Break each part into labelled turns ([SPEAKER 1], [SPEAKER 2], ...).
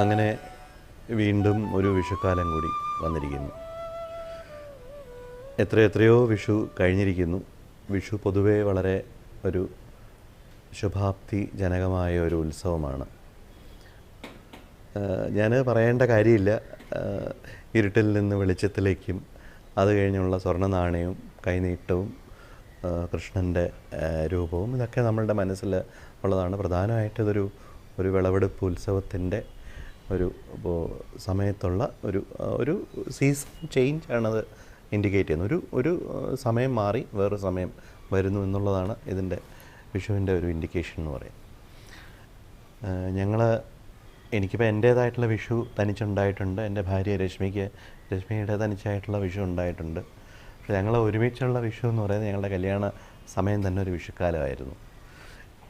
[SPEAKER 1] അങ്ങനെ വീണ്ടും ഒരു വിഷുക്കാലം കൂടി വന്നിരിക്കുന്നു. എത്രയോ വിഷു കഴിഞ്ഞിരിക്കുന്നു. വിഷു പൊതുവേ വളരെ ഒരു ശുഭാപ്തി ജനകമായ ഒരു ഉത്സവമാണ്. ഞാൻ പറയേണ്ട കാര്യമില്ല, ഇരുട്ടിൽ നിന്ന് വെളിച്ചത്തിലേക്കും അത് കഴിഞ്ഞുള്ള സ്വർണ്ണ നാണയവും കൈനീട്ടവും കൃഷ്ണൻ്റെ രൂപവും ഇതൊക്കെ നമ്മളുടെ മനസ്സിൽ ഉള്ളതാണ്. പ്രധാനമായിട്ടിതൊരു വിളവെടുപ്പ് ഉത്സവത്തിൻ്റെ ഒരു സമയത്തുള്ള ഒരു സീസൺ ചേഞ്ച് ആണത് ഇൻഡിക്കേറ്റ് ചെയ്യുന്നത്. ഒരു സമയം മാറി വേറൊരു സമയം വരുന്നു എന്നുള്ളതാണ് ഇതിൻ്റെ വിഷുവിൻ്റെ ഒരു ഇൻഡിക്കേഷൻ എന്ന് പറയും. എനിക്കിപ്പോൾ എൻ്റേതായിട്ടുള്ള വിഷു തനിച്ചുണ്ടായിട്ടുണ്ട്. എൻ്റെ ഭാര്യ രശ്മിയുടെ തനിച്ചായിട്ടുള്ള വിഷു ഉണ്ടായിട്ടുണ്ട്. പക്ഷേ ഞങ്ങൾ ഒരുമിച്ചുള്ള വിഷു എന്ന് പറയുന്നത് ഞങ്ങളുടെ കല്യാണ സമയം തന്നെ ഒരു വിഷുക്കാലമായിരുന്നു.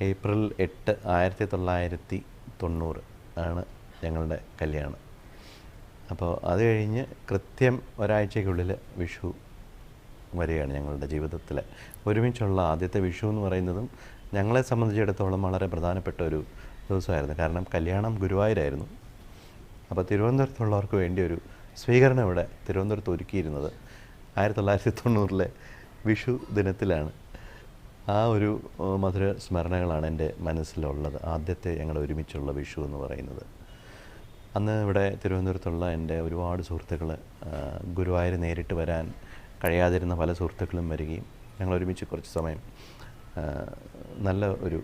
[SPEAKER 1] ഏപ്രിൽ 8, 1990 ആണ് ഞങ്ങളുടെ കല്യാണം. അപ്പോൾ അത് കഴിഞ്ഞ് കൃത്യം ഒരാഴ്ചയ്ക്കുള്ളിൽ വിഷു വരികയാണ് ഞങ്ങളുടെ ജീവിതത്തിൽ. ഒരുമിച്ചുള്ള ആദ്യത്തെ വിഷു എന്ന് പറയുന്നതും ഞങ്ങളെ സംബന്ധിച്ചിടത്തോളം വളരെ പ്രധാനപ്പെട്ട ഒരു ദിവസമായിരുന്നു. കാരണം കല്യാണം ഗുരുവായൂരായിരുന്നു. അപ്പോൾ തിരുവനന്തപുരത്തുള്ളവർക്ക് വേണ്ടി ഒരു സ്വീകരണം ഇവിടെ തിരുവനന്തപുരത്ത് ഒരുക്കിയിരുന്നത് 1990 വിഷു ദിനത്തിലാണ്. ആ ഒരു മധുര സ്മരണകളാണ് എൻ്റെ മനസ്സിലുള്ളത്. ആദ്യത്തെ ഞങ്ങളുടെ ഒരുമിച്ചുള്ള വിഷു എന്ന് പറയുന്നത്. അന്ന് ഇവിടെ തിരുവനന്തപുരത്തുള്ള എൻ്റെ ഒരുപാട് സുഹൃത്തുക്കൾ, ഗുരുവായൂർ നേരിട്ട് വരാൻ കഴിയാതിരുന്ന പല സുഹൃത്തുക്കളും വരികയും ഞങ്ങൾ ഒരുമിച്ച് കുറച്ച് സമയം നല്ല ഒരു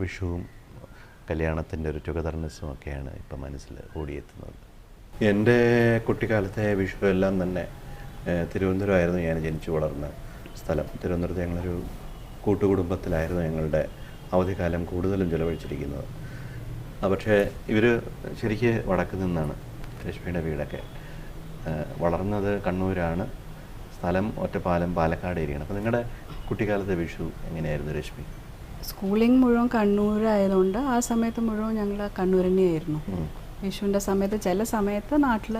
[SPEAKER 1] വിഷുവും കല്യാണത്തിൻ്റെ ഒരു ടുഗദർനെസ്സും ഒക്കെയാണ് ഇപ്പം മനസ്സിൽ ഓടിയെത്തുന്നത്. എൻ്റെ കുട്ടിക്കാലത്തെ വിഷു എല്ലാം തന്നെ തിരുവനന്തപുരമായിരുന്നു ഞാൻ ജനിച്ചു വളർന്ന സ്ഥലം. തിരുവനന്തപുരത്ത് ഞങ്ങളൊരു കൂട്ടുകുടുംബത്തിലായിരുന്നു ഞങ്ങളുടെ അവധിക്കാലം കൂടുതലും ചിലവഴിച്ചിരിക്കുന്നത്. പക്ഷേ ഇവർ ശരിക്ക് വടക്ക് നിന്നാണ്. രശ്മിയുടെ വീടൊക്കെ വളർന്നത് കണ്ണൂരാണ്. സ്ഥലം ഒറ്റപ്പാലം, പാലക്കാട് ഏരിയയാണ്. അപ്പോൾ നിങ്ങളുടെ കുട്ടിക്കാലത്തെ വിഷു എങ്ങനെയായിരുന്നു രശ്മി?
[SPEAKER 2] സ്കൂളിംഗ് മുഴുവൻ കണ്ണൂരായതുകൊണ്ട് ആ സമയത്ത് മുഴുവൻ ഞങ്ങൾ കണ്ണൂർ തന്നെയായിരുന്നു. വിഷുവിൻ്റെ സമയത്ത് ചില സമയത്ത് നാട്ടിൽ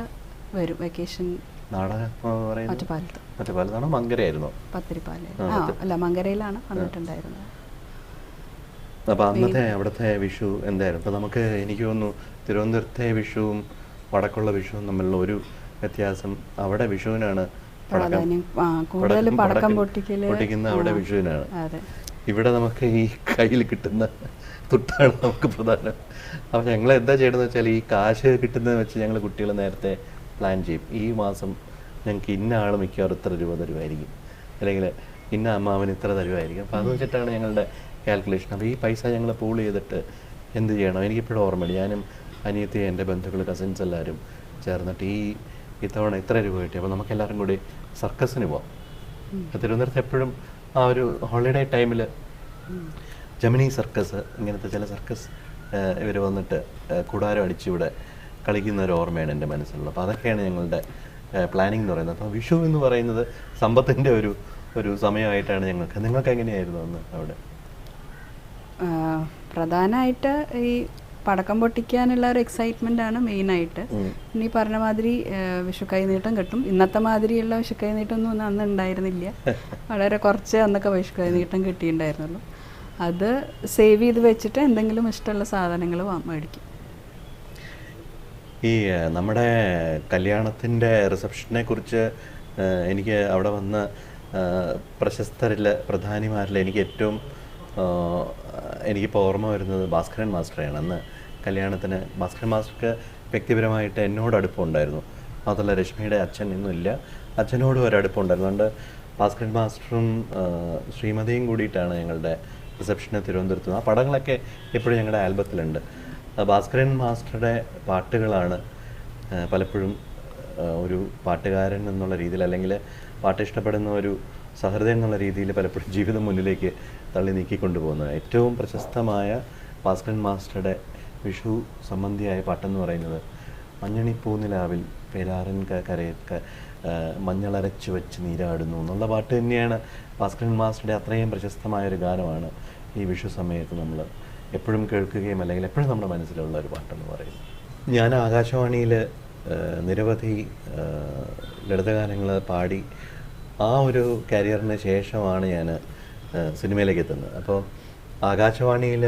[SPEAKER 2] വരും വെക്കേഷൻ.
[SPEAKER 1] ഒറ്റപ്പാലത്താണോ മങ്കരയായിരുന്നോ?
[SPEAKER 2] പത്തിരിപ്പാല അല്ല, മങ്കരയിലാണ് വന്നിട്ടുണ്ടായിരുന്നത്.
[SPEAKER 1] അപ്പോൾ അന്നത്തെ അവിടുത്തെ വിഷു എന്തായിരുന്നു? ഇപ്പോൾ എനിക്ക് തോന്നുന്നു തിരുവനന്തപുരത്തെ വിഷുവും വടക്കുള്ള വിഷുവും തമ്മിലുള്ള ഒരു വ്യത്യാസം, അവിടെ വിഷുവിനാണ്
[SPEAKER 2] പടക്കം
[SPEAKER 1] പൊട്ടിക്കുന്ന അവിടെ വിഷുവിനാണ്. ഇവിടെ നമുക്ക് ഈ കയ്യിൽ കിട്ടുന്ന തുട്ടാണ് നമുക്ക് പ്രധാനം. അപ്പോൾ ഞങ്ങൾ എന്താ ചെയ്യണമെന്ന് വെച്ചാൽ ഈ കാശ് കിട്ടുന്നത് വെച്ച് ഞങ്ങൾ കുട്ടികൾ നേരത്തെ പ്ലാൻ ചെയ്യും. ഈ മാസം ഞങ്ങൾക്ക് ഇന്ന ആൾ മിക്കവാറും ഇത്ര രൂപ തരുമായിരിക്കും, അല്ലെങ്കിൽ ഇന്ന അമ്മാവന് ഇത്ര തരുമായിരിക്കും. അപ്പോൾ അത് വെച്ചിട്ടാണ് ഞങ്ങളുടെ കാൽക്കുലേഷൻ. അപ്പോൾ ഈ പൈസ ഞങ്ങൾ പൂൾ ചെയ്തിട്ട് എന്ത് ചെയ്യണം? എനിക്കിപ്പോഴും ഓർമ്മയില്ല. ഞാനും അനിയത്തി, എൻ്റെ ബന്ധുക്കൾ, കസിൻസ് എല്ലാവരും ചേർന്നിട്ട് ഇത്തവണ ഇത്ര രൂപ കിട്ടി, അപ്പോൾ നമുക്കെല്ലാവരും കൂടി സർക്കസിന് പോവാം. തിരുവനന്തപുരത്ത് എപ്പോഴും ആ ഒരു ഹോളിഡേ ടൈമിൽ ജമിനി സർക്കസ്, ഇങ്ങനത്തെ ചില സർക്കസ് ഇവർ വന്നിട്ട് കൂടാരം അടിച്ചിവിടെ കളിക്കുന്ന ഒരു ഓർമ്മയാണ് എൻ്റെ മനസ്സിലുള്ളത്. അപ്പോൾ അതൊക്കെയാണ് ഞങ്ങളുടെ പ്ലാനിങ് എന്ന് പറയുന്നത്. അപ്പോൾ വിഷു എന്ന് പറയുന്നത് സമ്പത്തിൻ്റെ ഒരു സമയമായിട്ടാണ് നിങ്ങൾക്ക് എങ്ങനെയായിരുന്നു അന്ന് അവിടെ?
[SPEAKER 2] പ്രധാനമായിട്ട് ഈ പടക്കം പൊട്ടിക്കാനുള്ള ഒരു എക്സൈറ്റ്മെൻ്റ് ആണ് മെയിനായിട്ട്. ഇനി പറഞ്ഞ മാതിരി വിഷു കൈനീട്ടം കിട്ടും. ഇന്നത്തെ മാതിരിയുള്ള വിഷു കൈനീട്ടമൊന്നും അന്ന് ഉണ്ടായിരുന്നില്ല. വളരെ കുറച്ച് അന്നൊക്കെ വിഷു കൈനീട്ടം കിട്ടിയിട്ടുണ്ടായിരുന്നുള്ളൂ. അത് സേവ് ചെയ്ത് വെച്ചിട്ട് എന്തെങ്കിലും ഇഷ്ടമുള്ള സാധനങ്ങൾ മേടിക്കും.
[SPEAKER 1] ഈ നമ്മുടെ കല്യാണത്തിൻ്റെ റിസപ്ഷനെ കുറിച്ച് എനിക്ക് അവിടെ വന്ന പ്രധാനിമാരിൽ എനിക്ക് ഏറ്റവും എനിക്കിപ്പോൾ ഓർമ്മ വരുന്നത് ഭാസ്കരൻ മാസ്റ്ററെയാണ്. അന്ന് കല്യാണത്തിന് ഭാസ്കരൻ മാസ്റ്റർക്ക് വ്യക്തിപരമായിട്ട് എന്നോട് അടുപ്പമുണ്ടായിരുന്നു. മാത്രമല്ല രശ്മിയുടെ അച്ഛൻ ഇന്നില്ല, അച്ഛനോടും ഒരടുപ്പമുണ്ടായിരുന്നു. അതുകൊണ്ട് ഭാസ്കരൻ മാസ്റ്ററും ശ്രീമതിയും കൂടിയിട്ടാണ് ഞങ്ങളുടെ റിസപ്ഷന് തിരുവനന്തപുരത്ത്. ആ പടങ്ങളൊക്കെ എപ്പോഴും ഞങ്ങളുടെ ആൽബത്തിലുണ്ട്. ഭാസ്കരൻ മാസ്റ്ററുടെ പാട്ടുകളാണ് പലപ്പോഴും ഒരു പാട്ടുകാരൻ എന്നുള്ള രീതിയിൽ, അല്ലെങ്കിൽ പാട്ട് ഇഷ്ടപ്പെടുന്ന ഒരു സഹൃദയൻ എന്നുള്ള രീതിയിൽ പലപ്പോഴും ജീവിതം മുന്നിലേക്ക് തള്ളി നീക്കിക്കൊണ്ടുപോകുന്നത്. ഏറ്റവും പ്രശസ്തമായ ഭാസ്കരൻ മാസ്റ്ററുടെ വിഷു സംബന്ധിയായ പാട്ടെന്ന് പറയുന്നത് മഞ്ഞണിപ്പൂനിലാവിൽ പേരാറൻ മഞ്ഞളരച്ചു വെച്ച് നീരാടുന്നു എന്നുള്ള പാട്ട് തന്നെയാണ്. ഭാസ്കരൻ മാസ്റ്ററുടെ അത്രയും പ്രശസ്തമായൊരു ഗാനമാണ് ഈ വിഷു സമയത്ത് നമ്മൾ എപ്പോഴും കേൾക്കുകയും അല്ലെങ്കിൽ എപ്പോഴും നമ്മുടെ മനസ്സിലുള്ള ഒരു പാട്ടെന്ന് പറയുന്നത്. ഞാൻ ആകാശവാണിയിൽ നിരവധി ലളിതഗാനങ്ങൾ പാടി ആ ഒരു കരിയറിന് ശേഷമാണ് ഞാൻ സിനിമയിലേക്ക് എത്തുന്നത്. അപ്പോൾ ആകാശവാണിയിൽ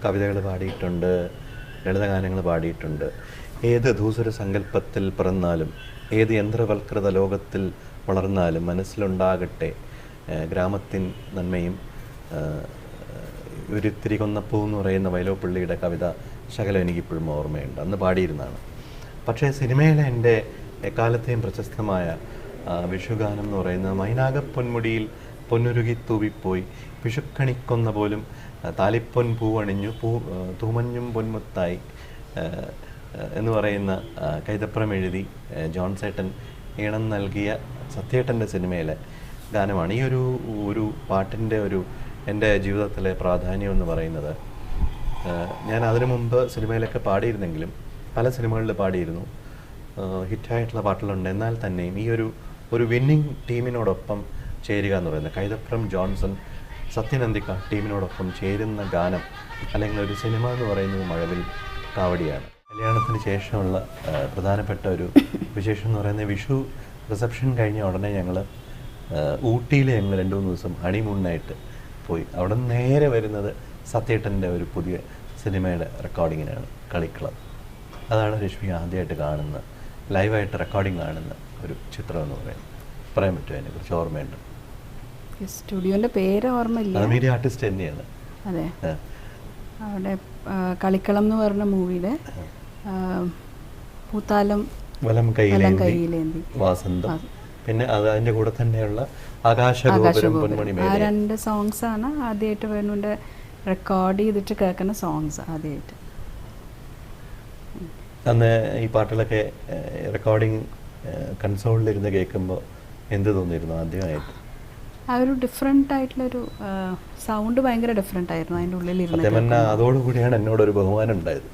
[SPEAKER 1] കവിതകൾ പാടിയിട്ടുണ്ട്, ലളിതഗാനങ്ങൾ പാടിയിട്ടുണ്ട്. ഏത് ധൂസര സങ്കല്പത്തിൽ പിറന്നാലും ഏത് യന്ത്രവൽകൃത ലോകത്തിൽ വളർന്നാലും മനസ്സിലുണ്ടാകട്ടെ ഗ്രാമത്തിൻ നന്മയും, ഒരിത്തിരി കൊന്നപ്പൂ എന്ന് പറയുന്ന വൈലോപ്പിള്ളിയുടെ കവിത ശകലം എനിക്കിപ്പോഴും ഓർമ്മയുണ്ട്, അന്ന് പാടിയിരുന്നതാണ്. പക്ഷേ സിനിമയിലെ എൻ്റെ എക്കാലത്തെയും പ്രശസ്തമായ വിഷുഗാനം എന്ന് പറയുന്നത് മൈനാകപ്പൊന്മുടിയിൽ പൊന്നുരുകി തൂവിപ്പോയി വിഷുക്കണിക്കൊന്ന പോലും താലിപ്പൊൻ പൂവണിഞ്ഞു തൂമഞ്ഞും പൊന്മുത്തായി എന്ന് പറയുന്ന കൈതപ്രം എഴുതി ജോൺസേട്ടൻ ഈണം നൽകിയ സത്യേട്ടൻ്റെ സിനിമയിലെ ഗാനമാണ്. ഈ ഒരു പാട്ടിൻ്റെ എൻ്റെ ജീവിതത്തിലെ പ്രാധാന്യം എന്ന് പറയുന്നത്, ഞാൻ അതിനു മുമ്പ് സിനിമയിലൊക്കെ പാടിയിരുന്നെങ്കിലും പല സിനിമകളിൽ പാടിയിരുന്നു, ഹിറ്റായിട്ടുള്ള പാട്ടുകളുണ്ട്. എന്നാൽ തന്നെയും ഈ ഒരു വിന്നിങ് ടീമിനോടൊപ്പം ചേരുക എന്ന് പറയുന്നത്, കൈതപ്രം ജോൺസൺ സത്യനന്ദിക്ക ടീമിനോടൊപ്പം ചേരുന്ന ഗാനം അല്ലെങ്കിൽ ഒരു സിനിമ എന്ന് പറയുന്നത് മഴവിൽ കാവടിയാണ്. കല്യാണത്തിന് ശേഷമുള്ള പ്രധാനപ്പെട്ട ഒരു വിശേഷം എന്ന് പറയുന്നത്, വിഷു റിസപ്ഷൻ കഴിഞ്ഞ ഉടനെ ഞങ്ങൾ ഊട്ടിയിൽ ഞങ്ങൾ 2-3 ദിവസം ഹണിമൂണിനായിട്ട് പോയി. അവിടെ നിന്ന് നേരെ വരുന്നത് സത്യേട്ടൻ്റെ ഒരു പുതിയ സിനിമയുടെ റെക്കോർഡിങ്ങിനാണ്, കളിക്കളം. അതാണ് രശ്മി ആദ്യമായിട്ട് കാണുന്ന ലൈവായിട്ട് റെക്കോർഡിങ് കാണുന്ന ഒരു ചിത്രം എന്ന് പറയാൻ പറ്റുമോ അതിനെക്കുറിച്ച്? ഓർമ്മയുണ്ട്?
[SPEAKER 2] സ്റ്റുഡിയോൻ്റെ പേര് ഓർമ്മയില്ല.
[SPEAKER 1] മീഡിയ ആർട്ടിസ്റ്റ് തന്നെയാണ്.
[SPEAKER 2] അതെ, അവിടെ കളിക്കളം എന്ന് പറഞ്ഞ മൂവിയുടെ പൂത്താലം വലം കൈയിലേന്തി വാസന്തം,
[SPEAKER 1] പിന്നെ അതിൻ്റെ കൂടെ തന്നെയുള്ള ആകാശഗോപുരം പൊന്മണി മേലെ,
[SPEAKER 2] ആ 2 സോങ്സാണ് ആദ്യമായിട്ട് വേണുവിൻ്റെ റെക്കോർഡ് ചെയ്തിട്ട് കേൾക്കുന്ന സോങ്സ് ആദ്യമായിട്ട്.
[SPEAKER 1] അന്ന് ഈ പാട്ടുകളൊക്കെ റെക്കോർഡിങ് കൺസോളിലിരുന്ന് കേൾക്കുമ്പോൾ എന്ത് തോന്നിയിരുന്നു ആദ്യമായിട്ട്?
[SPEAKER 2] ആ ഒരു ഡിഫറെൻ്റ് ആയിട്ടുള്ളൊരു സൗണ്ട്, ഭയങ്കര ഡിഫറെൻ്റ് ആയിരുന്നു അതിൻ്റെ ഉള്ളിലിരുന്ന്.
[SPEAKER 1] സത്യം പറഞ്ഞാൽ അതോടുകൂടിയാണ് എന്നോടൊരു ബഹുമാനം ഉണ്ടായത്.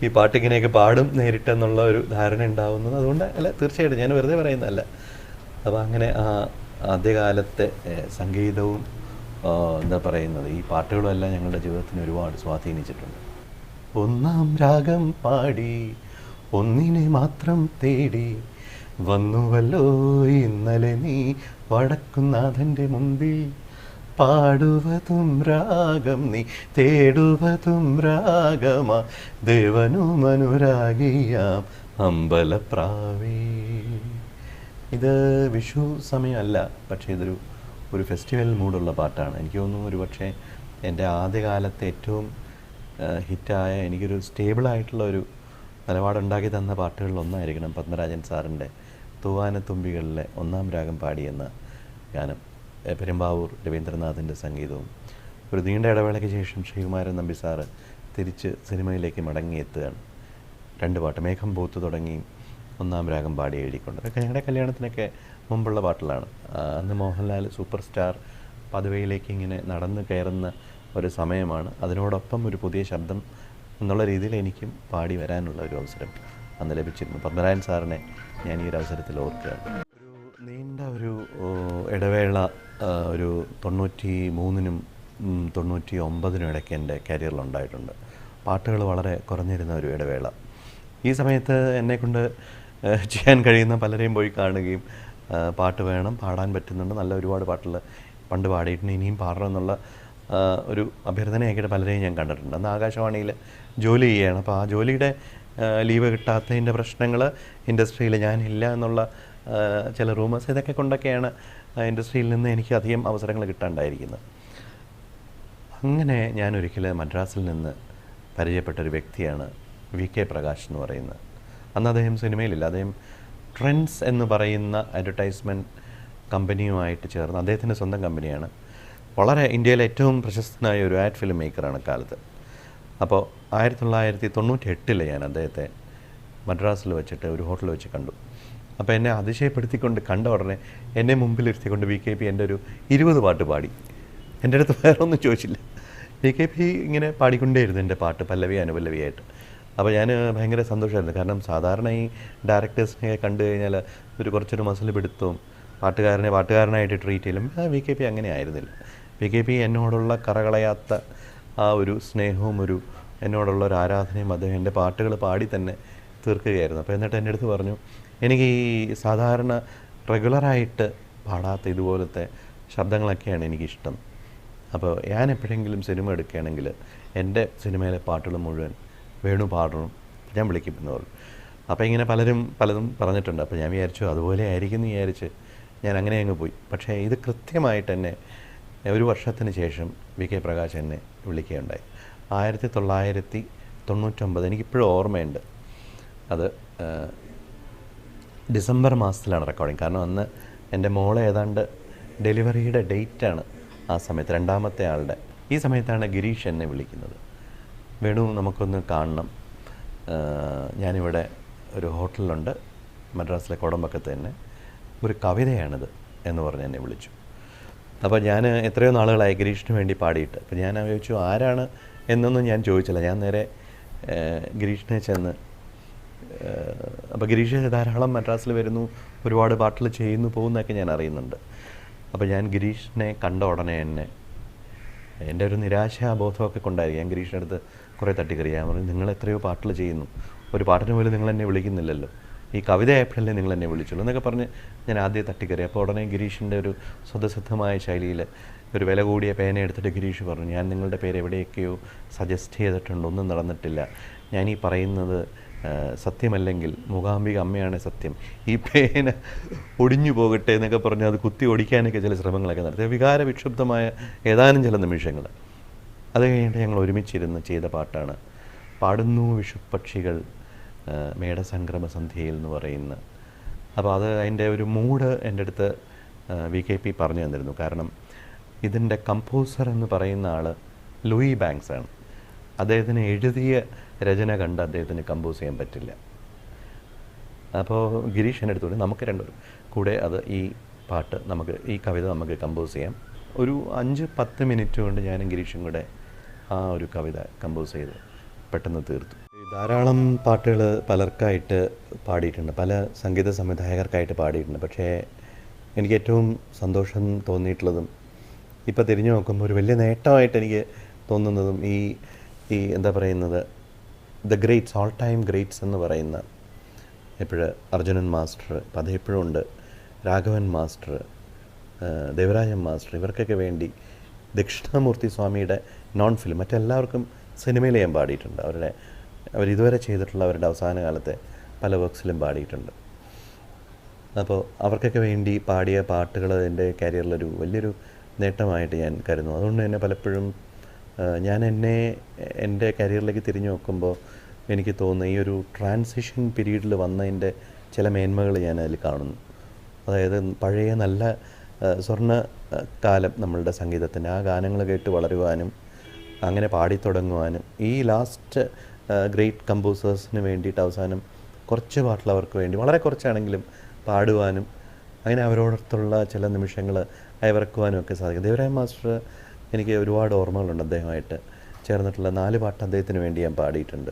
[SPEAKER 1] ഈ പാട്ടിങ്ങനെയൊക്കെ പാടും നേരിട്ടെന്നുള്ള ഒരു ധാരണ ഉണ്ടാവുന്നത് അതുകൊണ്ട് അല്ല, തീർച്ചയായിട്ടും ഞാൻ വെറുതെ പറയുന്നതല്ല. അപ്പോൾ അങ്ങനെ ആദ്യകാലത്തെ സംഗീതവും എന്താ പറയുന്നത്, ഈ പാട്ടുകളും എല്ലാം ഞങ്ങളുടെ ജീവിതത്തിന് ഒരുപാട് സ്വാധീനിച്ചിട്ടുണ്ട്. ഒന്നാം രാഗം പാടി ഒന്നിനെ മാത്രം തേടി വന്നുവല്ലോ ഇന്നലെ നീ വടക്കുന്നാഥൻ്റെ മുമ്പിൽ, പാടുവതും രാഗം നീ തേടുവതും രാഗമാ ദേവനും അനുരാഗിയാം അമ്പലപ്രാവേ. ഇത് വിഷു സമയമല്ല, പക്ഷേ ഒരു ഫെസ്റ്റിവൽ മൂഡുള്ള പാട്ടാണ്. എനിക്ക് തോന്നുന്നു ഒരു പക്ഷേ എൻ്റെ ആദ്യകാലത്തെ ഏറ്റവും ഹിറ്റായ, എനിക്കൊരു സ്റ്റേബിളായിട്ടുള്ള ഒരു നിലപാടുണ്ടാക്കി തന്ന പാട്ടുകളിലൊന്നായിരിക്കണം പത്മരാജൻ സാറിൻ്റെ തൂവാനത്തുമ്പികളിലെ ഒന്നാം രാഗം പാടിയെന്ന ഗാനം. പെരുമ്പാവൂർ രവീന്ദ്രനാഥിൻ്റെ സംഗീതവും. ഒരു നീണ്ട ഇടവേളയ്ക്ക് ശേഷം ശ്രീകുമാരൻ നമ്പി സാറ് തിരിച്ച് സിനിമയിലേക്ക് മടങ്ങിയെത്തുകയാണ്. 2 പാട്ട്, മേഘം പൂത്ത് തുടങ്ങി ഒന്നാം രാഗം പാടി എഴുതിക്കൊണ്ട്. അതൊക്കെ ഞങ്ങളുടെ കല്യാണത്തിനൊക്കെ മുമ്പുള്ള പാട്ടുകളാണ്. അന്ന് മോഹൻലാൽ സൂപ്പർ സ്റ്റാർ പദവിയിലേക്ക് ഇങ്ങനെ നടന്ന് കയറുന്ന ഒരു സമയമാണ്. അതിനോടൊപ്പം ഒരു പുതിയ ശബ്ദം എന്നുള്ള രീതിയിൽ എനിക്കും പാടി വരാനുള്ള ഒരു അവസരം അന്ന് ലഭിച്ചിരുന്നു. പത്മരാജൻ സാറിനെ ഞാൻ ഈ ഒരു അവസരത്തിൽ ഓർക്കുകയാണ്. ഒരു നീണ്ട ഒരു ഇടവേള, ഒരു 93-നും 99-നും ഇടയ്ക്ക് എൻ്റെ കരിയറിലുണ്ടായിട്ടുണ്ട്. പാട്ടുകൾ വളരെ കുറഞ്ഞിരുന്ന ഒരു ഇടവേള. ഈ സമയത്ത് എന്നെക്കൊണ്ട് ചെയ്യാൻ കഴിയുന്ന പലരെയും പോയി കാണുകയും, പാട്ട് വേണം, പാടാൻ പറ്റുന്നുണ്ട്, നല്ല ഒരുപാട് പാട്ടുകൾ പണ്ട് പാടിയിട്ടുണ്ട്, ഇനിയും പാടണം എന്നുള്ള ഒരു അഭ്യർത്ഥനയാക്കിയിട്ട് പലരെയും ഞാൻ കണ്ടിട്ടുണ്ട്. അന്ന് ആകാശവാണിയിൽ ജോലി ചെയ്യുകയാണ്. അപ്പോൾ ആ ജോലിയുടെ ലീവ് കിട്ടാത്തതിൻ്റെ പ്രശ്നങ്ങൾ, ഇൻഡസ്ട്രിയിൽ ഞാനില്ല എന്നുള്ള ചില റൂമേഴ്സ്, ഇതൊക്കെ കൊണ്ടൊക്കെയാണ് ഇൻഡസ്ട്രിയിൽ നിന്ന് എനിക്ക് അധികം അവസരങ്ങൾ കിട്ടാണ്ടായിരിക്കുന്നത്. അങ്ങനെ ഞാനൊരിക്കൽ മദ്രാസിൽ നിന്ന് പരിചയപ്പെട്ടൊരു വ്യക്തിയാണ് VK പ്രകാശ് എന്ന് പറയുന്നത്. അന്ന് അദ്ദേഹം സിനിമയിലില്ല, അദ്ദേഹം ട്രെൻഡ്സ് എന്ന് പറയുന്ന അഡ്വർടൈസ്മെൻറ്റ് കമ്പനിയുമായിട്ട് ചേർന്ന്, അദ്ദേഹത്തിൻ്റെ സ്വന്തം കമ്പനിയാണ്, വളരെ ഇന്ത്യയിലെ ഏറ്റവും പ്രശസ്തനായ ഒരു ആഡ് ഫിലിം മേക്കറാണ് കാലത്ത്. അപ്പോൾ 1998 ഞാൻ അദ്ദേഹത്തെ മദ്രാസിൽ വെച്ചിട്ട് ഒരു ഹോട്ടലിൽ വെച്ച് കണ്ടു. അപ്പോൾ എന്നെ അതിശയപ്പെടുത്തിക്കൊണ്ട് കണ്ട ഉടനെ എന്നെ മുമ്പിലിരുത്തിക്കൊണ്ട് VKP എൻ്റെ ഒരു 20 പാട്ട് പാടി. എൻ്റെ അടുത്ത് വേറെ ഒന്നും ചോദിച്ചില്ല. VKP ഇങ്ങനെ പാടിക്കൊണ്ടേയിരുന്നു എൻ്റെ പാട്ട്, പല്ലവി അനുപല്ലവിയായിട്ട്. അപ്പോൾ ഞാൻ ഭയങ്കര സന്തോഷമായിരുന്നു. കാരണം സാധാരണ ഈ ഡയറക്ടേഴ്സിനെ കണ്ടു കഴിഞ്ഞാൽ കുറച്ചൊരു മസിൽ പിടുത്തവും പാട്ടുകാരനായിട്ട് ട്രീറ്റ് ചെയ്യലും. VKP അങ്ങനെ ആയിരുന്നില്ല. VKP എന്നോടുള്ള കറകളയാത്ത ആ ഒരു സ്നേഹവും എന്നോടുള്ള ഒരു ആരാധനയും അദ്ദേഹം എൻ്റെ പാട്ടുകൾ പാടി തന്നെ തീർക്കുകയായിരുന്നു. അപ്പോൾ എന്നിട്ട് എൻ്റെ അടുത്ത് പറഞ്ഞു, എനിക്ക് ഈ സാധാരണ റെഗുലറായിട്ട് പാടാത്ത ഇതുപോലത്തെ ശബ്ദങ്ങളൊക്കെയാണ് എനിക്കിഷ്ടം. അപ്പോൾ ഞാൻ എപ്പോഴെങ്കിലും സിനിമ എടുക്കുകയാണെങ്കിൽ എൻ്റെ സിനിമയിലെ പാട്ടുകൾ മുഴുവൻ വേണു പാടണം, ഞാൻ വിളിക്കും എന്ന് പറഞ്ഞു. അപ്പോൾ ഇങ്ങനെ പലതും പറഞ്ഞിട്ടുണ്ട്. അപ്പോൾ ഞാൻ വിചാരിച്ചു അതുപോലെ ആയിരിക്കും എന്ന് വിചാരിച്ച് ഞാൻ അങ്ങനെ അങ്ങ് പോയി. പക്ഷേ ഇത് കൃത്യമായിട്ട് എന്നെ ഒരു വർഷത്തിന് ശേഷം വി കെ പ്രകാശ് എന്നെ വിളിക്കുകയുണ്ടായി. 1999, എനിക്കിപ്പോഴും ഓർമ്മയുണ്ട്. അത് ഡിസംബർ മാസത്തിലാണ് റെക്കോർഡിങ്. കാരണം അന്ന് എൻ്റെ മോളെ ഏതാണ്ട് ഡെലിവറിയുടെ ഡേറ്റാണ് ആ സമയത്ത്, രണ്ടാമത്തെ ആളുടെ. ഈ സമയത്താണ് ഗിരീഷ് എന്നെ വിളിക്കുന്നത്. വേണു, നമുക്കൊന്ന് കാണണം, ഞാനിവിടെ ഒരു ഹോട്ടലിലുണ്ട് മദ്രാസിലെ കോടമ്പക്കത്ത് തന്നെ, ഒരു കവിതയാണിത് എന്ന് പറഞ്ഞ് എന്നെ വിളിച്ചു. അപ്പോൾ ഞാൻ എത്രയോ നാളുകളായി ഗിരീഷിന് വേണ്ടി പാടിയിട്ട്. അപ്പോൾ ഞാൻ ചോദിച്ചു ആരാണ് എന്നൊന്നും ഞാൻ ചോദിച്ചില്ല. ഞാൻ നേരെ ഗിരീഷിനെ ചെന്ന്, അപ്പോൾ ഗിരീഷ് ധാരാളം മദ്രാസിൽ വരുന്നു, ഒരുപാട് പാട്ടുകൾ ചെയ്യുന്നു, പോകുന്നതൊക്കെ ഞാൻ അറിയുന്നുണ്ട്. അപ്പോൾ ഞാൻ ഗിരീഷിനെ കണ്ട ഉടനെ തന്നെ എൻ്റെ ഒരു നിരാശാബോധമൊക്കെ കൊണ്ടായിരിക്കും ഞാൻ ഗിരീഷിൻ്റെ അടുത്ത് കുറേ തട്ടിക്കറി. ഞാൻ പറഞ്ഞു, നിങ്ങൾ എത്രയോ പാട്ടുകൾ ചെയ്യുന്നു, ഒരു പാട്ടിന് പോലും നിങ്ങൾ എന്നെ വിളിക്കുന്നില്ലല്ലോ, ഈ കവിത ആയപ്പോഴല്ലേ നിങ്ങൾ എന്നെ വിളിച്ചുള്ളൂ എന്നൊക്കെ പറഞ്ഞ് ഞാൻ ആദ്യം തട്ടിക്കറി. അപ്പോൾ ഉടനെ ഗിരീഷിൻ്റെ ഒരു സ്വതസിദ്ധമായ ശൈലിയിൽ ഒരു വില കൂടിയ പേന എടുത്തിട്ട് ഗിരീഷ് പറഞ്ഞു, ഞാൻ നിങ്ങളുടെ പേര് എവിടെയൊക്കെയോ സജസ്റ്റ് ചെയ്തിട്ടുണ്ട്, ഒന്നും നടന്നിട്ടില്ല. ഞാൻ ഈ പറയുന്നത് സത്യമല്ലെങ്കിൽ മൂകാംബിക അമ്മയാണ് സത്യം, ഈ പേന ഒടിഞ്ഞു പോകട്ടെ എന്നൊക്കെ പറഞ്ഞ് അത് കുത്തി ഒടിക്കാനൊക്കെ ചില ശ്രമങ്ങളൊക്കെ നടത്തി. വികാര വിക്ഷുബ്ധമായ ഏതാനും ചില നിമിഷങ്ങൾ. അത് കഴിഞ്ഞിട്ട് ഞങ്ങൾ ഒരുമിച്ചിരുന്ന് ചെയ്ത പാട്ടാണ് പാടുന്നു വിഷുപ്പക്ഷികൾ മേടസംക്രമ സന്ധ്യയിൽ എന്ന് പറയുന്ന. അപ്പോൾ അത് അതിൻ്റെ ഒരു മൂഡ് എൻ്റെ അടുത്ത് VKP പറഞ്ഞു തന്നിരുന്നു. കാരണം ഇതിൻ്റെ കമ്പോസർ എന്ന് പറയുന്ന ആൾ ലൂയി ബാങ്ക്സ് ആണ്. അദ്ദേഹത്തിന് എഴുതിയ രചന കണ്ട് അദ്ദേഹത്തിന് കമ്പോസ് ചെയ്യാൻ പറ്റില്ല. അപ്പോൾ ഗിരീഷ് എൻ്റെ അടുത്ത് പറഞ്ഞു, നമുക്ക് രണ്ടുപേരും കൂടെ അത് ഈ പാട്ട് നമുക്ക്, ഈ കവിത നമുക്ക് കമ്പോസ് ചെയ്യാം. ഒരു 5-10 മിനിറ്റ് കൊണ്ട് ഞാനും ഗിരീഷും കൂടെ ആ ഒരു കവിത കമ്പോസ് ചെയ്ത് പെട്ടെന്ന് തീർത്തു. ധാരാളം പാട്ടുകൾ പലർക്കായിട്ട് പാടിയിട്ടുണ്ട്, പല സംഗീത സംവിധായകർക്കായിട്ട് പാടിയിട്ടുണ്ട്. പക്ഷേ എനിക്ക് ഏറ്റവും സന്തോഷം തോന്നിയിട്ടുള്ളതും ഇപ്പോൾ തിരിഞ്ഞു നോക്കുമ്പോൾ ഒരു വലിയ നേട്ടമായിട്ട് എനിക്ക് തോന്നുന്നതും ഈ എന്താ പറയുന്നത്, the greats, all time greats എന്ന് പറയുന്ന, എപ്പോഴും അർജുനൻ മാസ്റ്റർ, അപ്പം അതെപ്പോഴും ഉണ്ട്, രാഘവൻ മാസ്റ്റർ, ദേവരാജൻ മാസ്റ്റർ, ഇവർക്കൊക്കെ വേണ്ടി ദക്ഷിണാമൂർത്തി സ്വാമിയുടെ നോൺ ഫിലിം മറ്റെല്ലാവർക്കും സിനിമയിൽ ഞാൻ പാടിയിട്ടുണ്ട്. അവരിതുവരെ ചെയ്തിട്ടുള്ള അവരുടെ അവസാന കാലത്തെ പല വർക്ക്സിലും പാടിയിട്ടുണ്ട്. അപ്പോൾ അവർക്കൊക്കെ വേണ്ടി പാടിയ പാട്ടുകൾ എൻ്റെ കരിയറിലൊരു വലിയൊരു നേട്ടമായിട്ട് ഞാൻ കരുതുന്നു. അതുകൊണ്ട് തന്നെ പലപ്പോഴും ഞാൻ എൻ്റെ കരിയറിലേക്ക് തിരിഞ്ഞു നോക്കുമ്പോൾ എനിക്ക് തോന്നുന്നു ഈ ഒരു ട്രാൻസിഷൻ പീരീഡിൽ വന്നതിൻ്റെ ചില മേന്മകൾ ഞാൻ അതിൽ കാണുന്നു. അതായത് പഴയ നല്ല സ്വർണ്ണ കാലം നമ്മളുടെ സംഗീതത്തിൻ്റെ, ആ ഗാനങ്ങൾ കേട്ട് വളരുവാനും അങ്ങനെ പാടിത്തുടങ്ങുവാനും, ഈ ലാസ്റ്റ് ഗ്രേറ്റ് കമ്പോസേഴ്സിന് വേണ്ടിയിട്ട് അവസാനം കുറച്ച് പാട്ടുകൾ അവർക്ക് വേണ്ടി വളരെ കുറച്ചാണെങ്കിലും പാടുവാനും അങ്ങനെ അവരോടൊത്തുള്ള ചില നിമിഷങ്ങൾ അയവിറക്കുവാനും ഒക്കെ സാധിക്കും. ദേവരാജൻ മാസ്റ്റർ എനിക്ക് ഒരുപാട് ഓർമ്മകളുണ്ട്. അദ്ദേഹമായിട്ട് ചേർന്നിട്ടുള്ള 4 പാട്ട് അദ്ദേഹത്തിന് വേണ്ടി ഞാൻ പാടിയിട്ടുണ്ട്.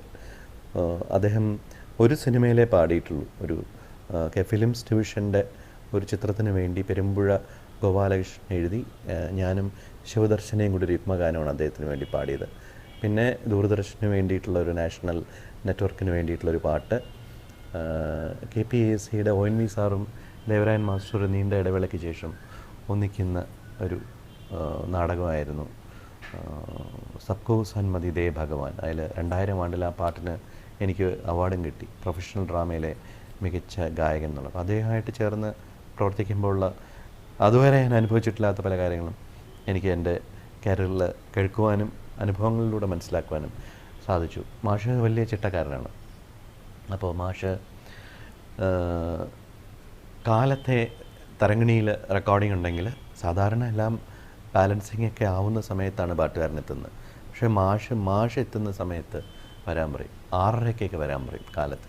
[SPEAKER 1] അദ്ദേഹം ഒരു സിനിമയിലേ പാടിയിട്ടുള്ളൂ. ഒരു ഫിലിംസ് ഡിവിഷൻ്റെ ഒരു ചിത്രത്തിന് വേണ്ടി പെരുമ്പുഴ ഗോപാലകൃഷ്ണൻ എഴുതി, ഞാനും ശിവദർശനയും കൂടി ഒരു യുഗ്മഗാനമാണ് അദ്ദേഹത്തിന് വേണ്ടി പാടിയത്. പിന്നെ ദൂരദർശന് വേണ്ടിയിട്ടുള്ള ഒരു നാഷണൽ നെറ്റ്വർക്കിന് വേണ്ടിയിട്ടുള്ളൊരു പാട്ട്, KPACയുടെ ONV സാറും ദേവരാജൻ മാസ്റ്റർ നീണ്ട ഇടവേളയ്ക്ക് ശേഷം ഒന്നിക്കുന്ന ഒരു നാടകമായിരുന്നു സബ്കോ സന്മതി ദേ ഭഗവാൻ. അതിൽ 2000 ആണ്ടിൽ ആ പാട്ടിന് എനിക്ക് അവാർഡും കിട്ടി, പ്രൊഫഷണൽ ഡ്രാമയിലെ മികച്ച ഗായകൻ എന്നുള്ളത്. അപ്പോൾ അദ്ദേഹമായിട്ട് ചേർന്ന് പ്രവർത്തിക്കുമ്പോഴുള്ള അതുവരെ ഞാൻ അനുഭവിച്ചിട്ടില്ലാത്ത പല കാര്യങ്ങളും എനിക്ക് എൻ്റെ കരിയറിൽ കേൾക്കുവാനും അനുഭവങ്ങളിലൂടെ മനസ്സിലാക്കുവാനും സാധിച്ചു. മാഷ് വലിയ ചിട്ടക്കാരനാണ്. അപ്പോൾ മാഷ് കാലത്തെ തരങ്ങിണിയിൽ റെക്കോർഡിംഗ് ഉണ്ടെങ്കിൽ സാധാരണ എല്ലാം ബാലൻസിങ് ഒക്കെ ആവുന്ന സമയത്താണ് പാട്ടുകാരനെത്തുന്നത്. പക്ഷേ മാഷ് എത്തുന്ന സമയത്ത് വരാൻ പറയും, 6:30 വരാൻ പറയും കാലത്ത്.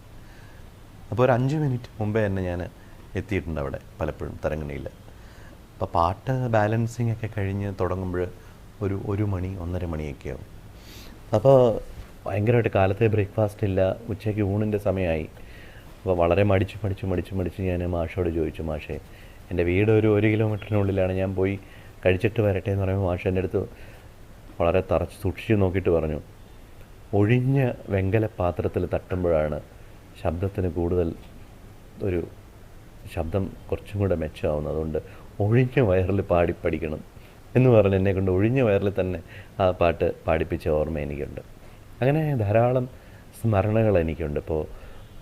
[SPEAKER 1] അപ്പോൾ ഒരു 5 മിനിറ്റ് മുമ്പേ തന്നെ ഞാൻ എത്തിയിട്ടുണ്ട് അവിടെ പലപ്പോഴും തരങ്ങിണിയിൽ. അപ്പോൾ പാട്ട് ബാലൻസിങ് ഒക്കെ കഴിഞ്ഞ് തുടങ്ങുമ്പോൾ ഒരു 1 മണി 1:30 മണിയൊക്കെ ആവും. അപ്പോൾ ഭയങ്കരമായിട്ട് കാലത്തെ ബ്രേക്ക്ഫാസ്റ്റ് ഇല്ല, ഉച്ചയ്ക്ക് ഊണിൻ്റെ സമയമായി. അപ്പോൾ വളരെ മടിച്ച് ഞാൻ മാഷോട് ചോദിച്ചു, മാഷേ എൻ്റെ വീട് ഒരു 1 കിലോമീറ്ററിനുള്ളിലാണ്, ഞാൻ പോയി കഴിച്ചിട്ട് വരട്ടെ എന്ന് പറയുമ്പോൾ മാഷ് എൻ്റെ അടുത്ത് വളരെ സൂക്ഷിച്ച് നോക്കിയിട്ട് പറഞ്ഞു, ഒഴിഞ്ഞ വെങ്കല പാത്രത്തിൽ തട്ടുമ്പോഴാണ് ശബ്ദത്തിന് കൂടുതൽ ഒരു ശബ്ദം കുറച്ചും കൂടെ മെച്ചമാവുന്നത്, അതുകൊണ്ട് ഒഴിഞ്ഞ വയറിൽ പാടി പഠിക്കണം എന്ന് പറഞ്ഞ് എന്നെ കൊണ്ട് ഒഴിഞ്ഞ വയറിൽ തന്നെ ആ പാട്ട് പാടിപ്പിച്ച ഓർമ്മ എനിക്കുണ്ട്. അങ്ങനെ ധാരാളം സ്മരണകൾ എനിക്കുണ്ട്. ഇപ്പോൾ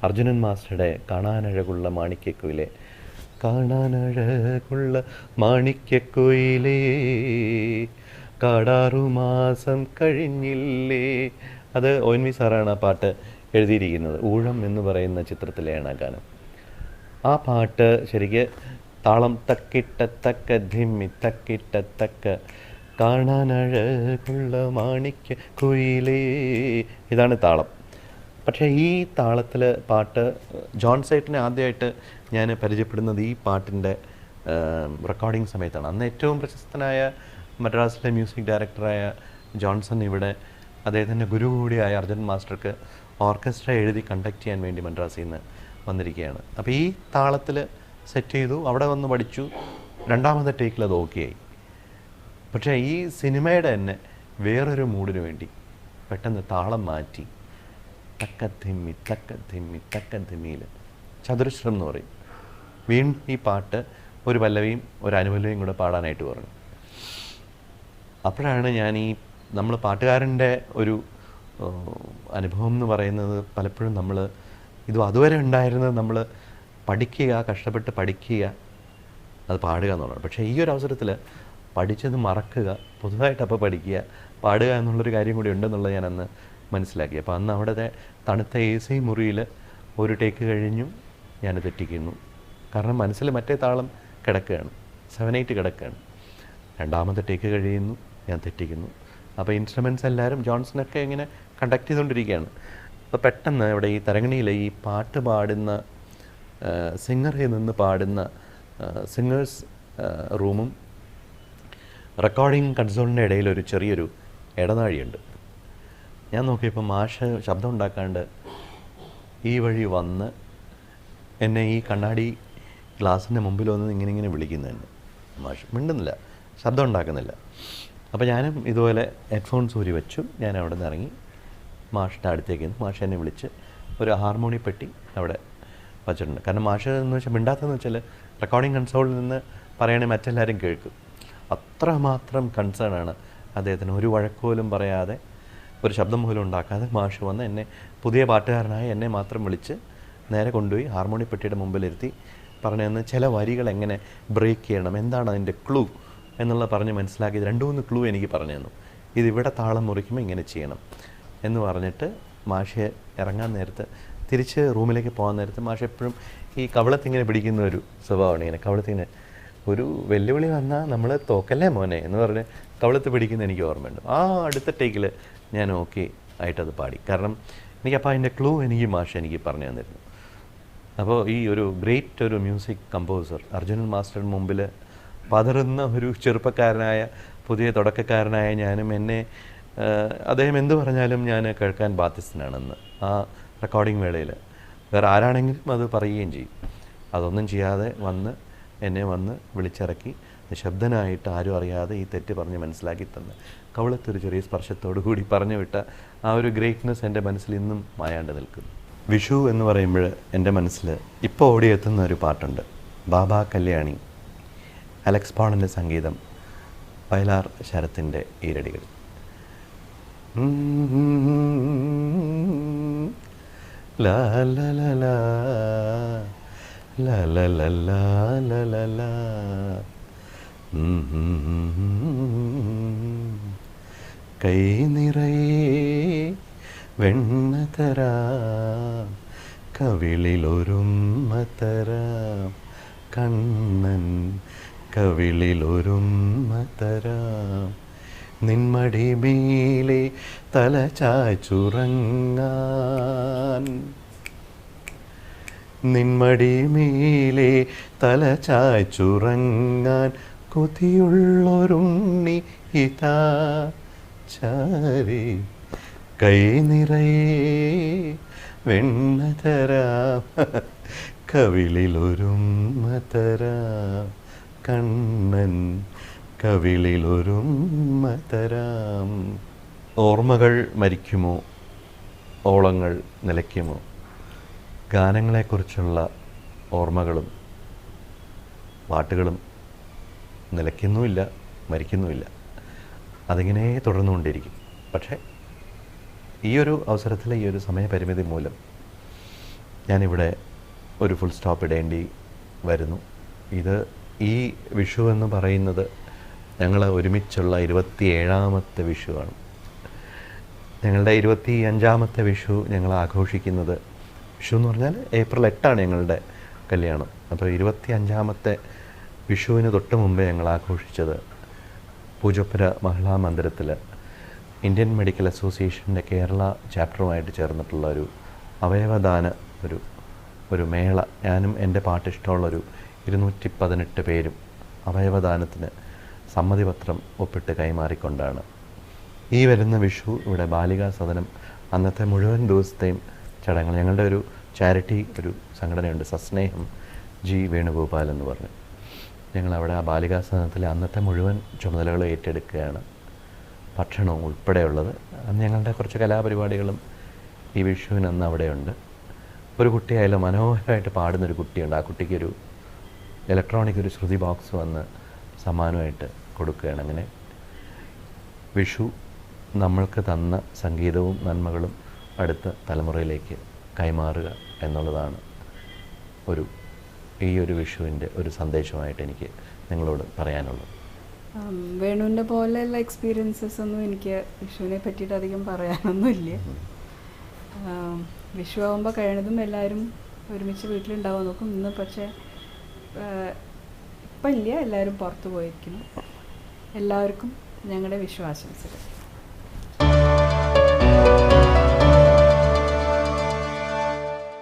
[SPEAKER 1] അർജുനൻ മാസ്റ്ററുടെ കാണാനഴകുള്ള മാണിക്യക്കുയിലെ കാണാനഴകുള്ള മാണിക്യക്കുയിലേ കാടാറുമാസം കഴിഞ്ഞില്ലേ, അത് ONV സാറാണ് ആ പാട്ട് എഴുതിയിരിക്കുന്നത്. ഊഴം എന്ന് പറയുന്ന ചിത്രത്തിലെയാണ് ആ ഗാനം. ആ പാട്ട് ശരിക്ക് താളം തക്കിട്ട തക്ക ധിമ്മി തക്കിട്ട തക്ക കാണാനഴകുള്ള മാണിക്യ കുയിലേ, ഇതാണ് താളം. പക്ഷേ ഈ താളത്തിൽ പാട്ട് ജോൺ സൈറ്റിനെ ആദ്യമായിട്ട് ഞാൻ പരിചയപ്പെടുന്നത് ഈ പാട്ടിൻ്റെ റെക്കോർഡിംഗ് സമയത്താണ്. അന്ന് ഏറ്റവും പ്രശസ്തനായ മദ്രാസിലെ മ്യൂസിക് ഡയറക്ടറായ ജോൺസൺ ഇവിടെ അദ്ദേഹത്തിൻ്റെ ഗുരു കൂടിയായ അർജുൻ മാസ്റ്റർക്ക് ഓർക്കസ്ട്ര എഴുതി കണ്ടക്ട് ചെയ്യാൻ വേണ്ടി മദ്രാസിൽ നിന്ന് വന്നിരിക്കുകയാണ്. അപ്പോൾ ഈ താളത്തിൽ സെറ്റ് ചെയ്തു, അവിടെ വന്ന് പഠിച്ചു. രണ്ടാമത്തെ ടേക്കിൽ അത് ഓക്കെ ആയി. പക്ഷേ ഈ സിനിമയുടെ തന്നെ വേറൊരു മൂഡിന് വേണ്ടി പെട്ടെന്ന് താളം മാറ്റി തക്കത്തിമ്മി തക്കത്തിമ്മി തക്കത്തിമ്മിയിൽ ചതുരശ്രം എന്ന് പറയും. വീണ്ടും ഈ പാട്ട് ഒരു പല്ലവിയും ഒരു അനുപല്ലവിയും കൂടെ പാടാനായിട്ട് പറഞ്ഞു. അപ്പോഴാണ് ഞാൻ ഈ നമ്മൾ പാട്ടുകാരൻ്റെ ഒരു അനുഭവം എന്ന് പറയുന്നത് പലപ്പോഴും നമ്മൾ അതുവരെ ഉണ്ടായിരുന്നത് നമ്മൾ പഠിക്കുക, കഷ്ടപ്പെട്ട് പഠിക്കുക, അത് പാടുക എന്നുള്ളത്. പക്ഷേ ഈ ഒരു അവസരത്തിൽ പഠിച്ചത് മറക്കുക, പുതുതായിട്ട് അപ്പോൾ പഠിക്കുക, പാടുക എന്നുള്ളൊരു കാര്യം കൂടി ഉണ്ടെന്നുള്ളത് ഞാൻ അന്ന് മനസ്സിലാക്കി. അപ്പോൾ അന്ന് അവിടുത്തെ തണുത്ത AC മുറിയിൽ ഒരു ടേക്ക് കഴിഞ്ഞു ഞാൻ തെറ്റിക്കുന്നു. കാരണം മനസ്സിൽ മറ്റേ താളം കിടക്കുകയാണ്, 7/8 കിടക്കുകയാണ്. രണ്ടാമത്തെ ടേക്ക് കഴിയുന്നു, ഞാൻ തെറ്റിക്കുന്നു. അപ്പോൾ ഇൻസ്ട്രുമെൻറ്റ്സ് എല്ലാവരും ജോൺസണൊക്കെ ഇങ്ങനെ കണ്ടക്ട് ചെയ്തുകൊണ്ടിരിക്കുകയാണ്. അപ്പോൾ പെട്ടെന്ന് ഇവിടെ ഈ തരങ്ങണിയിൽ ഈ പാട്ട് പാടുന്ന സിംഗറിൽ നിന്ന് പാടുന്ന സിംഗേഴ്സ് റൂമും റെക്കോർഡിംഗ് കൺസോളിൻ്റെ ഇടയിൽ ഒരു ചെറിയൊരു ഇടനാഴിയുണ്ട്. ഞാൻ നോക്കിയപ്പോൾ മാഷ് ശബ്ദം ഉണ്ടാക്കാണ്ട് ഈ വഴി വന്ന് എന്നെ ഈ കണ്ണാടി ഗ്ലാസിൻ്റെ മുമ്പിൽ വന്ന് ഇങ്ങനെ വിളിക്കുന്നുണ്ട്. മാഷ് മിണ്ടുന്നില്ല, ശബ്ദം ഉണ്ടാക്കുന്നില്ല. അപ്പോൾ ഞാനും ഇതുപോലെ ഹെഡ്ഫോൺസ് ഊരി വെച്ചു. ഞാൻ അവിടെ നിന്ന് ഇറങ്ങി മാഷിൻ്റെ അടുത്തേക്ക് മാഷ് എന്നെ വിളിച്ച് ഒരു ഹാർമോണി പെട്ടി അവിടെ വച്ചിട്ടുണ്ട്. കാരണം മാഷ് എന്ന് വെച്ചാൽ മിണ്ടാത്തതെന്ന് വെച്ചാൽ റെക്കോർഡിംഗ് കൺസോളിൽ നിന്ന് പറയണേ മറ്റെല്ലാവരും കേൾക്കും. അത്രമാത്രം കൺസേണാണ് അദ്ദേഹത്തിന്. ഒരു വഴക്കോലും പറയാതെ, ഒരു ശബ്ദം പോലും ഉണ്ടാക്കാതെ മാഷ് വന്ന് എന്നെ, പുതിയ പാട്ടുകാരനായ എന്നെ മാത്രം വിളിച്ച് നേരെ കൊണ്ടുപോയി ഹാർമോണി പെട്ടിയുടെ മുമ്പിലിരുത്തി പറഞ്ഞു തന്ന് ചില വരികൾ എങ്ങനെ ബ്രേക്ക് ചെയ്യണം, എന്താണ് അതിൻ്റെ ക്ലൂ എന്നുള്ള പറഞ്ഞ് മനസ്സിലാക്കി 2-3 ക്ലൂ എനിക്ക് പറഞ്ഞു തന്നു. ഇതിവിടെ താളം മുറിക്കുമ്പോൾ ഇങ്ങനെ ചെയ്യണം എന്ന് പറഞ്ഞിട്ട് മാഷ് ഇറങ്ങാൻ നേരത്ത്, തിരിച്ച് റൂമിലേക്ക് പോകാൻ നേരത്ത് മാഷ് എപ്പോഴും ഈ കവളത്തിങ്ങനെ പിടിക്കുന്ന ഒരു സ്വഭാവമാണ്. ഇങ്ങനെ കവളത്തിങ്ങനെ ഒരു വെല്ലുവിളി വന്നാൽ നമ്മൾ തോക്കല്ലേ മോനെ എന്ന് പറഞ്ഞ് കവളത്ത് പിടിക്കുന്ന എനിക്ക് ഓർമ്മയുണ്ട്. ആ അടുത്ത ടേക്കിൽ ഞാൻ ഓക്കെ ആയിട്ടത് പാടി. കാരണം എനിക്കപ്പോൾ അതിൻ്റെ ക്ലൂ മാഷ് എനിക്ക് പറഞ്ഞു തന്നിരുന്നു. അപ്പോൾ ഈ ഒരു ഗ്രേറ്റ് ഒരു മ്യൂസിക് കമ്പോസർ അർജുനൻ മാസ്റ്ററിന് മുമ്പിൽ പതറുന്ന ഒരു ചെറുപ്പക്കാരനായ പുതിയ തുടക്കക്കാരനായ ഞാനും അദ്ദേഹം എന്ത് പറഞ്ഞാലും ഞാൻ കേൾക്കാൻ ബാധ്യസ്ഥനാണെന്ന് ആ റെക്കോർഡിംഗ് വേളയിൽ വേറെ ആരാണെങ്കിലും അത് പറയുകയും ചെയ്യും. അതൊന്നും ചെയ്യാതെ എന്നെ വന്ന് വിളിച്ചിറക്കി നിശബ്ദനായിട്ട് ആരും അറിയാതെ ഈ തെറ്റ് പറഞ്ഞ് മനസ്സിലാക്കി തന്ന് കവളത്തൊരു ചെറിയ സ്പർശത്തോടു കൂടി പറഞ്ഞു വിട്ട ആ ഒരു ഗ്രേറ്റ്നെസ് എൻ്റെ മനസ്സിൽ ഇന്നും മായാണ്ട് നിൽക്കുന്നു. വിഷു എന്ന് പറയുമ്പോൾ എൻ്റെ മനസ്സിൽ ഇപ്പോൾ ഓടിയെത്തുന്ന ഒരു പാട്ടുണ്ട്, ബാബാ കല്യാണി. അലക്സ് പോളിൻ്റെ സംഗീതം, വയലാർ ശരത്തിൻ്റെ ഈരടികൾ. ലാ ലാ ലാ ലാ ലാ ലാ ലാ ലാ ലാ ലാ. കൈ നിറയെ വെണ്ണ തരാം, കവിളിലൊരുമ്മ തരാം, കണ്ണൻ കവിളിലൊരുമ്മ തരാം, നിന്മടി മേലെ തല ചായ്ച്ചുറങ്ങാൻ, നിന്മടി മേലെ തല ചായ്ച്ചുറങ്ങാൻ, കൊതിയുള്ളൊരുണ്ണി ഇതാ ചാരി, കൈ നിറയെ വെണ്ണ തരാം, കവിളിലൊരുമ്മ തരാം, കണ്ണൻ കവിളിലൊരുമ്മ തരാം. ഓർമ്മകൾ മരിക്കുമോ, ഓളങ്ങൾ നിലയ്ക്കുമോ? ഗാനങ്ങളെക്കുറിച്ചുള്ള ഓർമ്മകളും പാട്ടുകളും നിലയ്ക്കുന്നുമില്ല, മരിക്കുന്നുമില്ല. അതിങ്ങനെ തുടർന്നുകൊണ്ടിരിക്കും. പക്ഷേ ഈ ഒരു അവസരത്തിൽ, ഈ ഒരു സമയപരിമിതി മൂലം ഞാനിവിടെ ഒരു ഫുൾ സ്റ്റോപ്പ് ഇടേണ്ടി വരുന്നു. ഈ വിഷു എന്ന് പറയുന്നത് ഞങ്ങൾ ഒരുമിച്ചുള്ള 27ാമത്തെ വിഷുവാണ്. ഞങ്ങളുടെ 25ാമത്തെ വിഷു ഞങ്ങൾ ആഘോഷിക്കുന്നത്, വിഷു എന്ന് പറഞ്ഞാൽ ഏപ്രിൽ 8 ഞങ്ങളുടെ കല്യാണം. അപ്പോൾ 25ാമത്തെ വിഷുവിന് തൊട്ട് മുമ്പേ ഞങ്ങൾ ആഘോഷിച്ചത് പൂജപ്പുര മഹിളാ മന്ദിരത്തിൽ ഇന്ത്യൻ മെഡിക്കൽ അസോസിയേഷൻ്റെ കേരള ചാപ്റ്ററുമായിട്ട് ചേർന്നിട്ടുള്ള ഒരു അവയവദാന ഒരു മേള. ഞാനും എൻ്റെ പാട്ടിഷ്ടമുള്ളൊരു 218 പേരും അവയവദാനത്തിന് സമ്മതിപത്രം ഒപ്പിട്ട് കൈമാറിക്കൊണ്ടാണ് ഈ വരുന്ന വിഷു ഇവിടെ ബാലികാ സദനം അന്നത്തെ മുഴുവൻ ദിവസത്തെയും ചടങ്ങുകൾ. ഞങ്ങളുടെ ഒരു ചാരിറ്റി ഒരു സംഘടനയുണ്ട്, സസ്നേഹം ജി വേണുഗോപാൽ എന്ന് പറഞ്ഞു. ഞങ്ങളവിടെ ആ ബാലികാ സദനത്തിലെ അന്നത്തെ മുഴുവൻ ചുമതലകൾ ഏറ്റെടുക്കുകയാണ്, ഭക്ഷണവും ഉൾപ്പെടെയുള്ളത്. അന്ന് ഞങ്ങളുടെ കുറച്ച് കലാപരിപാടികളും ഈ വിഷുവിന് അന്ന് അവിടെയുണ്ട്. ഒരു കുട്ടിയായാലും മനോഹരമായിട്ട് പാടുന്നൊരു കുട്ടിയുണ്ട്. ആ കുട്ടിക്കൊരു ഇലക്ട്രോണിക് ഒരു ശ്രുതി ബോക്സ് വന്ന് സമ്മാനമായിട്ട് കൊടുക്കുകയാണ്. അങ്ങനെ വിഷു നമ്മൾക്ക് തന്ന സംഗീതവും നന്മകളും അടുത്ത തലമുറയിലേക്ക് കൈമാറുക എന്നുള്ളതാണ് ഈ ഒരു വിഷുവിൻ്റെ ഒരു സന്ദേശമായിട്ട് എനിക്ക് നിങ്ങളോട് പറയാനുള്ളത്.
[SPEAKER 2] വേണുവിൻ്റെ പോലെയുള്ള എക്സ്പീരിയൻസസ് ഒന്നും എനിക്ക് വിഷുവിനെ പറ്റിയിട്ട് അധികം പറയാനൊന്നുമില്ല. വിഷു ആകുമ്പോൾ കഴിയുന്നതും എല്ലാവരും ഒരുമിച്ച് വീട്ടിലുണ്ടാവാൻ നോക്കും. ഇന്ന് പക്ഷേ ഇപ്പം ഇല്ല, എല്ലാവരും പുറത്ത് പോയിരിക്കുന്നു. എല്ലാവർക്കും ഞങ്ങളുടെ വിഷു ആശംസകൾ.